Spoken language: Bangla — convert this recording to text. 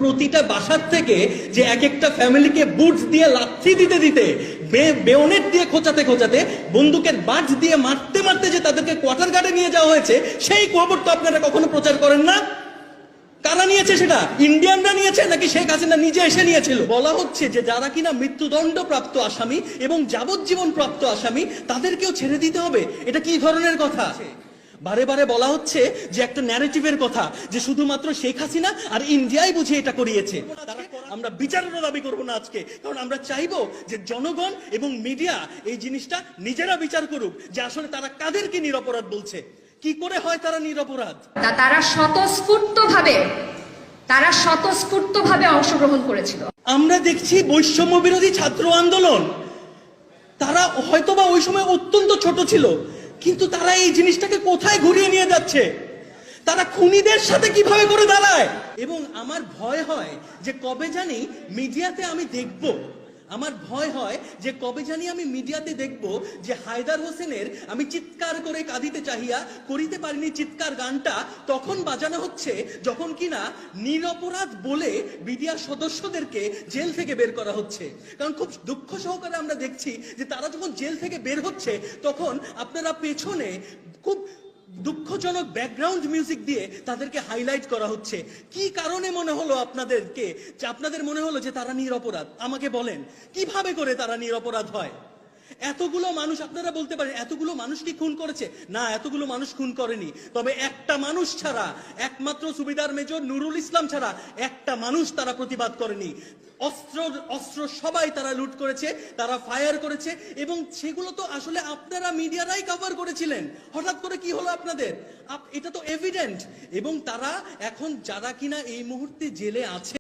প্রতিটা বাসার থেকে যে এক একটা ফ্যামিলিকে বুটস দিয়ে লাথি দিতে দিতে বেয়নেট দিয়ে খোঁচাতে খোঁচাতে বন্দুকের বাজ দিয়ে মারতে মারতে যে তাদেরকে কোয়ার্টার গার্ডে নিয়ে যাওয়া হয়েছে সেই খবর তো আপনারা কখনো প্রচার করেন না। কারা নিয়েছে সেটা? ইন্ডিয়ানরা নিয়েছে নাকি শেখ হাসিনা নিজে এসে নিয়েছিল? বলা হচ্ছে যে যারা কিনা মৃত্যুদণ্ড প্রাপ্ত আসামি এবং যাবজ্জীবন প্রাপ্ত আসামি তাদেরকেও ছেড়ে দিতে হবে। এটা কি ধরনের কথা? বারে বারে বলা হচ্ছে যে একটা ন্যারেটিভের কথা যে শুধুমাত্র শেখ হাসিনা আর ইন্ডিয়াই বুঝে এটা করিয়েছে। আমরা বিচারের দাবি করবো না আজকে, কারণ আমরা চাইবো যে জনগণ এবং মিডিয়া এই জিনিসটা নিজেরা বিচার করুক যে আসলে তারা কাদেরকে নিরপরাধ বলছে, কি করে হয় তারা নিরপরাধ। তারা স্বতঃস্ফূর্তভাবে অংশগ্রহণ করেছিল। আমরা দেখছি বৈষম্য বিরোধী ছাত্র আন্দোলন, তারা হয়তোবা ওই সময় অত্যন্ত ছোট ছিল, কিন্তু তারা এই জিনিসটাকে কোথায় ঘুরিয়ে নিয়ে যাচ্ছে, তারা খুনিদের সাথে কিভাবে করে দাঁড়ায়। এবং আমার ভয় হয় যে কবে জানি মিডিয়াতে আমি দেখব, আমার ভয় হয় যে কবে জানি আমি মিডিয়াতে দেখব যে হায়দার হোসেনের আমি চিৎকার করে কাঁদিতে চাহিয়া করিতে পারিনি চিৎকার গানটা তখন বাজানো হচ্ছে যখন কিনা নিরপরাধ বলে মিডিয়ার সদস্যদেরকে জেল থেকে বের করা হচ্ছে। কারণ খুব দুঃখ সহকারে আমরা দেখছি যে তারা যখন জেল থেকে বের হচ্ছে তখন আপনারা পেছনে খুব দুঃখজনক ব্যাকগ্রাউন্ড মিউজিক দিয়ে তাদেরকে হাইলাইট করা হচ্ছে। কি কারণে মনে হলো আপনাদেরকে যে আপনাদের মনে হলো যে তারা নিরপরাধ? আমাকে বলেন কিভাবে করে তারা নিরপরাধ হয়? এতগুলো মানুষ, আপনারা বলতে পারেন এতগুলো মানুষ কি খুন করেছে? না, এতগুলো মানুষ খুন করেনি। তবে একটা মানুষ ছাড়া, একমাত্র সুবেদার মেজর নুরুল ইসলাম ছাড়া একটা মানুষ তারা প্রতিবাদ করেনি। অস্ত্র সবাই তারা লুট করেছে, তারা ফায়ার করেছে, এবং সেগুলো তো আসলে আপনারা মিডিয়ারাই কভার করেছিলেন। হঠাৎ করে কি হলো আপনাদের? এটা তো এভিডেন্ট। এবং তারা এখন যারা কিনা এই মুহূর্তে জেলে আছে